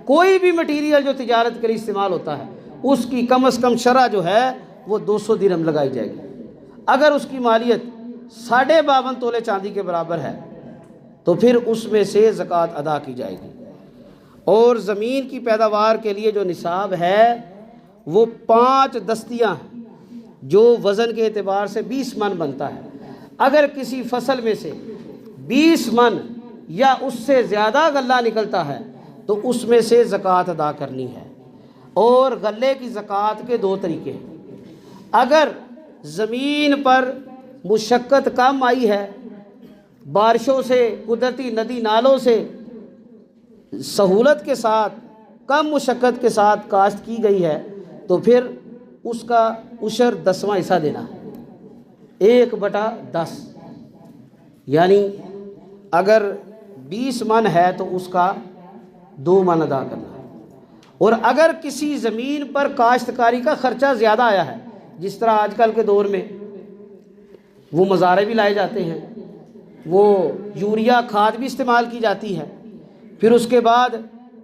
کوئی بھی مٹیریل جو تجارت کے لیے استعمال ہوتا ہے اس کی کم از کم شرح جو ہے وہ 200 درہم لگائی جائے گی۔ اگر اس کی مالیت 52.5 تولے چاندی کے برابر ہے تو پھر اس میں سے زکوٰۃ ادا کی جائے گی۔ اور زمین کی پیداوار کے لیے جو نصاب ہے وہ 5 دستیاں ہیں، جو وزن کے اعتبار سے 20 من بنتا ہے۔ اگر کسی فصل میں سے 20 من یا اس سے زیادہ غلہ نکلتا ہے تو اس میں سے زکوٰۃ ادا کرنی ہے۔ اور غلے کی زکوٰۃ کے 2 طریقے ہیں۔ اگر زمین پر مشقت کم آئی ہے، بارشوں سے، قدرتی ندی نالوں سے سہولت کے ساتھ، کم مشقت کے ساتھ کاشت کی گئی ہے تو پھر اس کا عشر 10واں حصہ دینا ہے، 1/10، یعنی اگر 20 من ہے تو اس کا 2 من ادا کرنا ہے۔ اور اگر کسی زمین پر کاشتکاری کا خرچہ زیادہ آیا ہے، جس طرح آج کل کے دور میں وہ مزارے بھی لائے جاتے ہیں، وہ یوریا کھاد بھی استعمال کی جاتی ہے، پھر اس کے بعد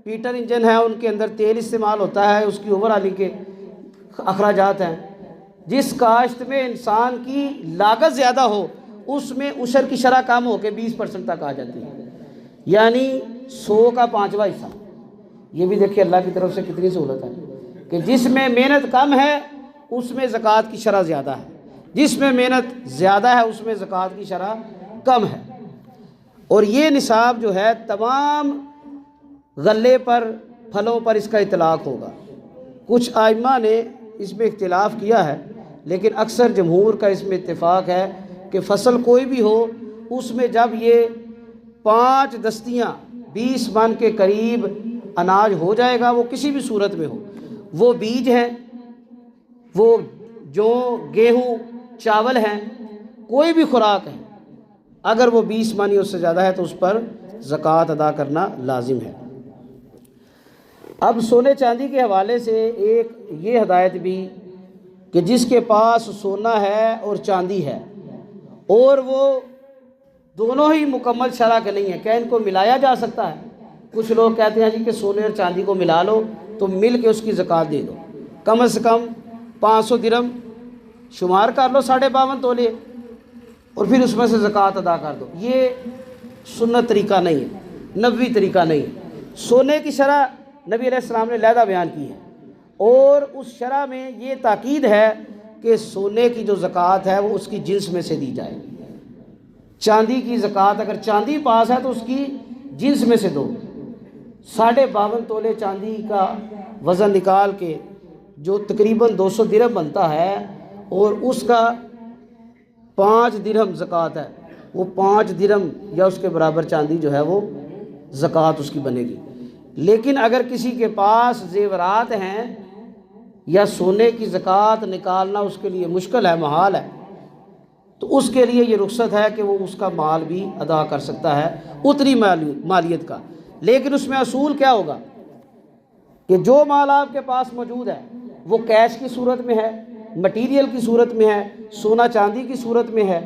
پیٹر انجن ہے، ان کے اندر تیل استعمال ہوتا ہے، اس کی اوور ہالنگ کے اخراجات ہیں۔ جس کاشت میں انسان کی لاگت زیادہ ہو اس میں عشر کی شرح کم ہو کے 20% تک آ جاتی ہے، یعنی 100 کا 5واں حصہ۔ یہ بھی دیکھیے اللہ کی طرف سے کتنی سہولت ہے کہ جس میں محنت کم ہے اس میں زکوٰۃ کی شرح زیادہ ہے، جس میں محنت زیادہ ہے اس میں زکوٰۃ کی شرح کم ہے۔ اور یہ نصاب جو ہے تمام غلے پر، پھلوں پر اس کا اطلاق ہوگا۔ کچھ ائمہ نے اس میں اختلاف کیا ہے، لیکن اکثر جمہور کا اس میں اتفاق ہے کہ فصل کوئی بھی ہو اس میں جب یہ 5 دستیاں 20 من کے قریب اناج ہو جائے گا، وہ کسی بھی صورت میں ہو، وہ بیج ہیں، وہ جو گیہوں چاول ہیں، کوئی بھی خوراک ہے، اگر وہ 20 من یا اس سے زیادہ ہے تو اس پر زکوٰۃ ادا کرنا لازم ہے۔ اب سونے چاندی کے حوالے سے ایک یہ ہدایت بھی کہ جس کے پاس سونا ہے اور چاندی ہے اور وہ دونوں ہی مکمل شرح کے نہیں ہیں، کیا ان کو ملایا جا سکتا ہے؟ کچھ لوگ کہتے ہیں جی کہ سونے اور چاندی کو ملا لو تو مل کے اس کی زکوٰۃ دے دو، کم از کم 500 درہم شمار کر لو 52.5 تولے اور پھر اس میں سے زکوٰۃ ادا کر دو۔ یہ سنت طریقہ نہیں ہے، نبوی طریقہ نہیں ہے۔ سونے کی شرح نبی علیہ السلام نے علیحدہ بیان کی ہے اور اس شرح میں یہ تاکید ہے کہ سونے کی جو زکوٰۃ ہے وہ اس کی جنس میں سے دی جائے۔ چاندی کی زکوٰۃ اگر چاندی پاس ہے تو اس کی جنس میں سے دو۔ 52.5 تولے چاندی کا وزن نکال کے جو تقریباً 200 درہم بنتا ہے اور اس کا 5 درہم زکوٰۃ ہے، وہ 5 درہم یا اس کے برابر چاندی جو ہے وہ زکوٰۃ اس کی بنے گی۔ لیکن اگر کسی کے پاس زیورات ہیں یا سونے کی زکوٰۃ نکالنا اس کے لیے مشکل ہے، محال ہے، تو اس کے لیے یہ رخصت ہے کہ وہ اس کا مال بھی ادا کر سکتا ہے اتنی مالیت کا۔ لیکن اس میں اصول کیا ہوگا کہ جو مال آپ کے پاس موجود ہے وہ کیش کی صورت میں ہے، مٹیریل کی صورت میں ہے، سونا چاندی کی صورت میں ہے،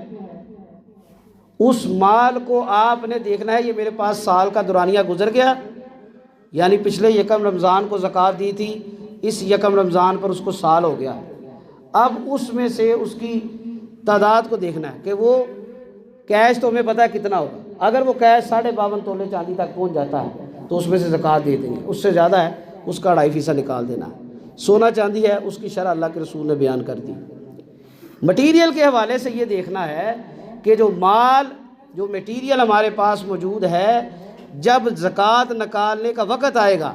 اس مال کو آپ نے دیکھنا ہے یہ میرے پاس سال کا دورانیہ گزر گیا، یعنی پچھلے یکم رمضان کو زکوٰۃ دی تھی، اس یکم رمضان پر اس کو سال ہو گیا، اب اس میں سے اس کی تعداد کو دیکھنا ہے کہ وہ کیش تو ہمیں پتہ ہے کتنا ہوگا، اگر وہ کیش 52.5 تولے چاندی تک پہنچ جاتا ہے تو اس میں سے زکوٰۃ دے دیں گے، اس سے زیادہ ہے اس کا 2.5% نکال دینا ہے۔ سونا چاندی ہے اس کی شرح اللہ کے رسول نے بیان کر دی۔ مٹیریل کے حوالے سے یہ دیکھنا ہے کہ جو مال جو مٹیریل ہمارے پاس موجود ہے جب زکوٰۃ نکالنے کا وقت آئے گا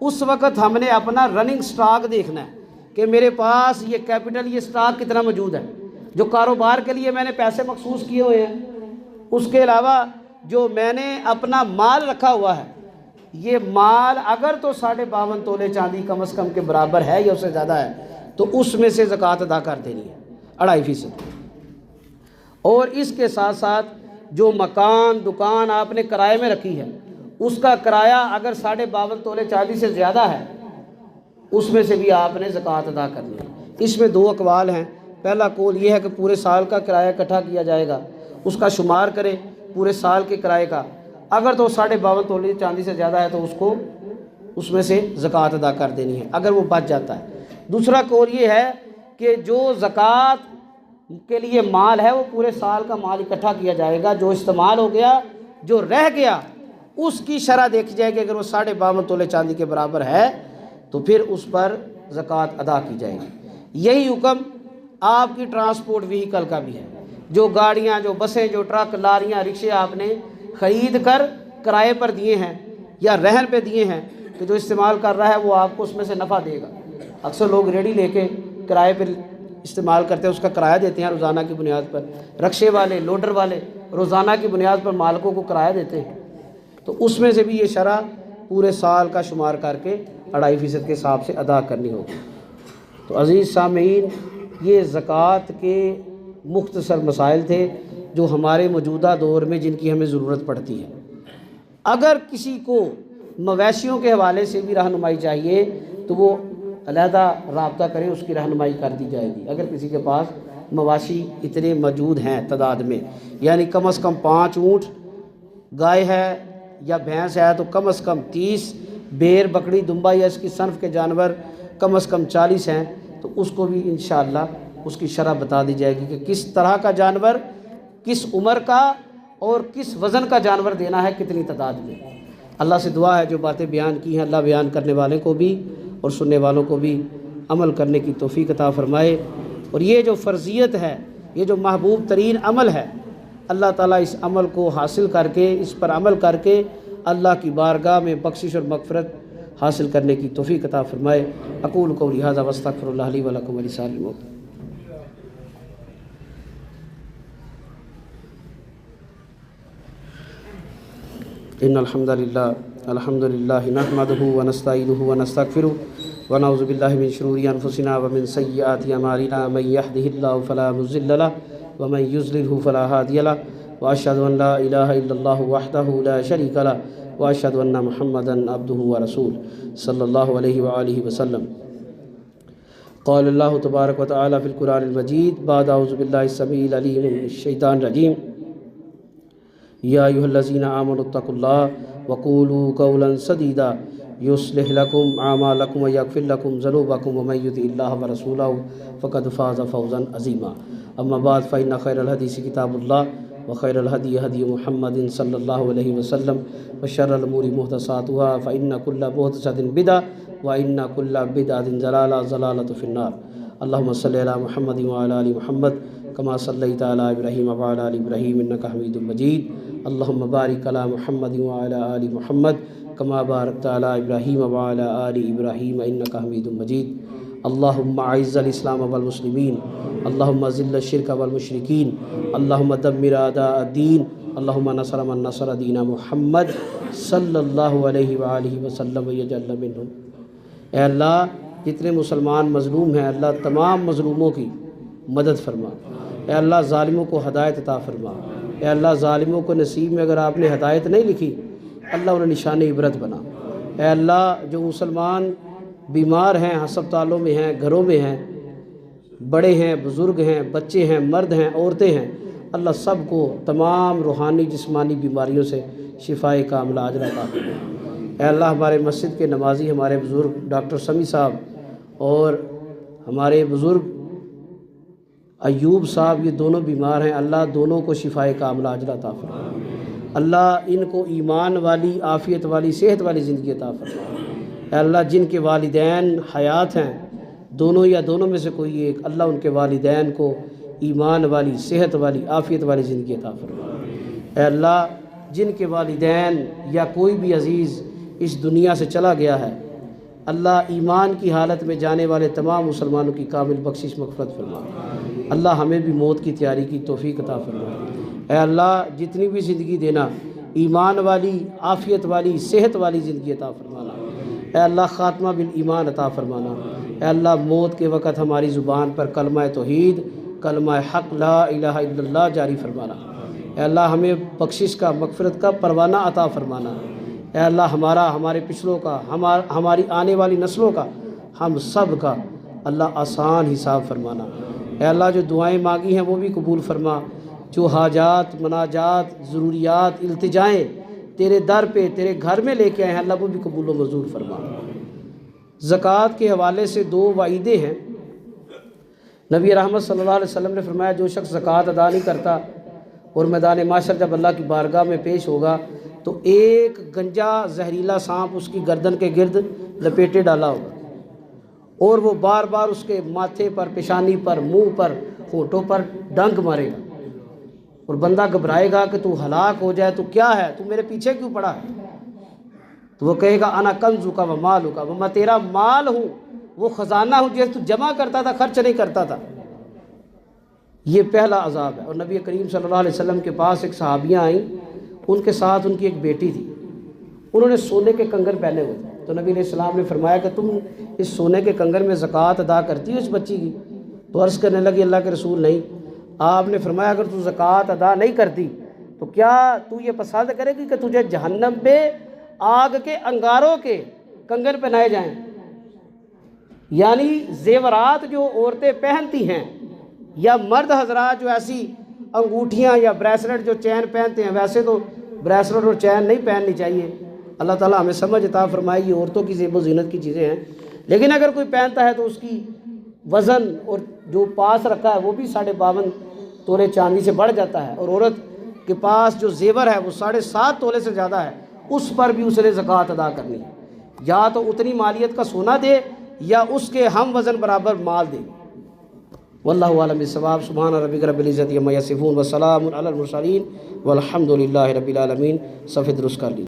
اس وقت ہم نے اپنا رننگ سٹاک دیکھنا ہے کہ میرے پاس یہ کیپٹل یہ سٹاک کتنا موجود ہے، جو کاروبار کے لیے میں نے پیسے مخصوص کیے ہوئے ہیں، اس کے علاوہ جو میں نے اپنا مال رکھا ہوا ہے، یہ مال اگر تو 52.5 تولے چاندی کم از کم کے برابر ہے یا اس سے زیادہ ہے تو اس میں سے زکوٰۃ ادا کر دینی ہے 2.5%۔ اور اس کے ساتھ ساتھ جو مکان دکان آپ نے کرائے میں رکھی ہے اس کا کرایہ اگر 52.5 تولے چاندی سے زیادہ ہے اس میں سے بھی آپ نے زکوٰۃ ادا کرنی ہے۔ اس میں 2 اقوال ہیں، پہلا قول یہ ہے کہ پورے سال کا کرایہ اکٹھا کیا جائے گا، اس کا شمار کرے پورے سال کے کرائے کا، اگر تو 52.5 تولے چاندی سے زیادہ ہے تو اس کو اس میں سے زکوٰۃ ادا کر دینی ہے اگر وہ بچ جاتا ہے۔ دوسرا قول یہ ہے کہ جو زکوٰۃ کے لیے مال ہے وہ پورے سال کا مال اکٹھا کیا جائے گا، جو استعمال ہو گیا جو رہ گیا اس کی شرح دیکھی جائے گی، اگر وہ 52.5 تولے چاندی کے برابر ہے تو پھر اس پر زکوٰۃ ادا کی جائے گی۔ یہی حکم آپ کی ٹرانسپورٹ وہیکل کا بھی ہے، جو گاڑیاں جو بسیں جو ٹرک لاریاں رکشے آپ نے خرید کر کرائے پر دیے ہیں یا رہن پہ دیے ہیں کہ جو استعمال کر رہا ہے وہ آپ کو اس میں سے نفع دے گا۔ اکثر لوگ ریڈی لے کے کرائے پر استعمال کرتے ہیں، اس کا کرایہ دیتے ہیں روزانہ کی بنیاد پر، رکشے والے لوڈر والے روزانہ کی بنیاد پر مالکوں کو کرایہ دیتے ہیں، تو اس میں سے بھی یہ شرح پورے سال کا شمار کر کے 2.5% کے حساب سے ادا کرنی ہوگی۔ تو عزیز سامعین، یہ زکوٰۃ کے مختصر مسائل تھے جو ہمارے موجودہ دور میں جن کی ہمیں ضرورت پڑتی ہے۔ اگر کسی کو مویشیوں کے حوالے سے بھی رہنمائی چاہیے تو وہ علیحدہ رابطہ کریں، اس کی رہنمائی کر دی جائے گی۔ اگر کسی کے پاس مواشی اتنے موجود ہیں تعداد میں، یعنی کم از کم 5 اونٹ گائے ہے یا بھینس ہے تو کم از کم 30، بیر بکری دمبا یا اس کی صنف کے جانور کم از کم 40 ہیں، تو اس کو بھی انشاءاللہ اس کی شرح بتا دی جائے گی کہ کس طرح کا جانور، کس عمر کا اور کس وزن کا جانور دینا ہے، کتنی تعداد میں۔ اللہ سے دعا ہے جو باتیں بیان کی ہیں اللہ بیان کرنے والے کو بھی اور سننے والوں کو بھی عمل کرنے کی توفیق عطا فرمائے، اور یہ جو فرضیت ہے، یہ جو محبوب ترین عمل ہے، اللہ تعالیٰ اس عمل کو حاصل کر کے اس پر عمل کر کے اللہ کی بارگاہ میں بخشش اور مغفرت حاصل کرنے کی توفیق عطا فرمائے۔ اقول قولی ھذا واستغفر اللہ لی ولکم ولسائر المؤمنین۔ إن الحمد لله نحمده ونستعينه ونستغفره ونعوذ بالله من شرور أنفسنا ومن سيئات أعمالنا من يهده الله فلا مضل له ومن يضلل فلا هادي له وأشهد أن لا إله إلا الله وحده لا شريك له وأشهد أن محمدا عبده ورسوله صلى الله عليه وآله وسلم. قال الله تبارك وتعالى في القرآن المجيد بعد أعوذ بالله السميع العليم من الشيطان الرجيم يا أيها الذين آمنوا اتقوا الله وقولوا قولا سديدا يصلح لكم أعمالكم ويغفر لكم ذنوبكم ومن يطع الله ورسوله فقد فاز فوزا عظيما. أما بعد فإن خير الحديث كتاب الله وخير الهدي هدي محمد صلى الله عليه وسلم وشر الأمور محدثاتها فإن كل محدثة بدعة وإن كل بدعة ضلالة في النار. اللهم صل على محمد وعلى آل محمد كما صليت على إبراهيم وعلى آل إبراهيم إنك حميد مجيد. اللهم بارك على محمد وعلى آل محمد كما باركت على إبراهيم وعلى آل إبراهيم إنك حميد مجيد. اللهم أعز الإسلام والمسلمين اللهم أذل الشرك والمشركين اللهم دمر أعداء الدين اللهم نصر من نصر دین محمد صلی اللہ علیہ وآلہ وسلم ویجعلنا منہم. اے اللہ جتنے مسلمان مظلوم ہیں اللہ تمام مظلوموں کی مدد فرما. اے اللہ ظالموں کو ہدایت عطا فرما. اے اللہ ظالموں کو نصیب میں اگر آپ نے ہدایت نہیں لکھی اللہ انہیں نشان عبرت بنا. اے اللہ جو مسلمان بیمار ہیں ہسپتالوں میں ہیں گھروں میں ہیں بڑے ہیں بزرگ ہیں بچے ہیں مرد ہیں عورتیں ہیں اللہ سب کو تمام روحانی جسمانی بیماریوں سے شفائے کاملہ عاجلہ عطا فرما. اے اللہ ہمارے مسجد کے نمازی ہمارے بزرگ ڈاکٹر سمیع صاحب اور ہمارے بزرگ ایوب صاحب یہ دونوں بیمار ہیں اللہ دونوں کو شفائے کاملہ عاجلہ عطا فرما. اللہ ان کو ایمان والی عافیت والی صحت والی زندگی عطا فرما. اے اللہ جن کے والدین حیات ہیں دونوں یا دونوں میں سے کوئی ایک اللہ ان کے والدین کو ایمان والی صحت والی عافیت والی زندگی عطا فرما. اے اللہ جن کے والدین یا کوئی بھی عزیز اس دنیا سے چلا گیا ہے اللہ ایمان کی حالت میں جانے والے تمام مسلمانوں کی کامل بخشش مغفرت فرما. اللہ ہمیں بھی موت کی تیاری کی توفیق عطا فرما. اے اللہ جتنی بھی زندگی دینا ایمان والی عافیت والی صحت والی زندگی عطا فرمانا. اے اللہ خاتمہ بالایمان عطا فرمانا. اے اللہ موت کے وقت ہماری زبان پر کلمہ توحید کلمہ حق لا الہ الا اللہ جاری فرمانا. اے اللہ ہمیں بخشش کا مغفرت کا پروانہ عطا فرمانا. اے اللہ ہمارے پچھلوں کا ہماری آنے والی نسلوں کا ہم سب کا اللہ آسان حساب فرمانا. اے اللہ جو دعائیں مانگی ہیں وہ بھی قبول فرما. جو حاجات مناجات ضروریات التجائیں تیرے در پہ تیرے گھر میں لے کے آئے ہیں اللہ وہ بھی قبول و منظور فرما. زکوٰۃ کے حوالے سے دو وعیدیں ہیں. نبی رحمت صلی اللہ علیہ وسلم نے فرمایا جو شخص زکوٰۃ ادا نہیں کرتا اور میدان محشر جب اللہ کی بارگاہ میں پیش ہوگا تو ایک گنجا زہریلا سانپ اس کی گردن کے گرد لپیٹے ڈالا ہوگا اور وہ بار بار اس کے ماتھے پر پیشانی پر منہ پر ہونٹوں پر ڈنک مارے گا اور بندہ گھبرائے گا کہ تو ہلاک ہو جائے تو کیا ہے تو میرے پیچھے کیوں پڑا ہے. تو وہ کہے گا انا کنزک و مالک وہ میں تیرا مال ہوں وہ خزانہ ہوں جیسے تو جمع کرتا تھا خرچ نہیں کرتا تھا. یہ پہلا عذاب ہے. اور نبی کریم صلی اللہ علیہ وسلم کے پاس ایک صحابیاں آئیں ان کے ساتھ ان کی ایک بیٹی تھی. انہوں نے سونے کے کنگن پہنے ہوئے تھے تو نبی علیہ السلام نے فرمایا کہ تم اس سونے کے کنگن میں زکوٰۃ ادا کرتی ہو اس بچی کی. تو عرض کرنے لگی اللہ کے رسول نہیں. آپ نے فرمایا اگر تو زکوٰۃ ادا نہیں کرتی تو کیا تو یہ پسند کرے گی کہ تجھے جہنم پہ آگ کے انگاروں کے کنگن پہنائے جائیں. یعنی زیورات جو عورتیں پہنتی ہیں یا مرد حضرات جو ایسی انگوٹھیاں یا بریسلٹ جو چین پہنتے ہیں ویسے تو بریسلٹ اور چین نہیں پہننی چاہیے. اللہ تعالیٰ ہمیں سمجھ عطا فرمائے یہ عورتوں کی زیب و زینت کی چیزیں ہیں. لیکن اگر کوئی پہنتا ہے تو اس کی وزن اور جو پاس رکھا ہے وہ بھی 52.5 تولے چاندی سے بڑھ جاتا ہے اور عورت کے پاس جو زیور ہے وہ 7.5 تولے سے زیادہ ہے اس پر بھی اسے زکوٰۃ ادا کرنی ہے. یا تو اتنی مالیت کا سونا دے یا اس کے ہم وزن برابر مال دے. واللہ اعلم بالصواب. سبحان ربک رب العزت عما یصفون وسلام علی المرسلین والحمد للہ رب العالمین. صفحہ درست کر لی.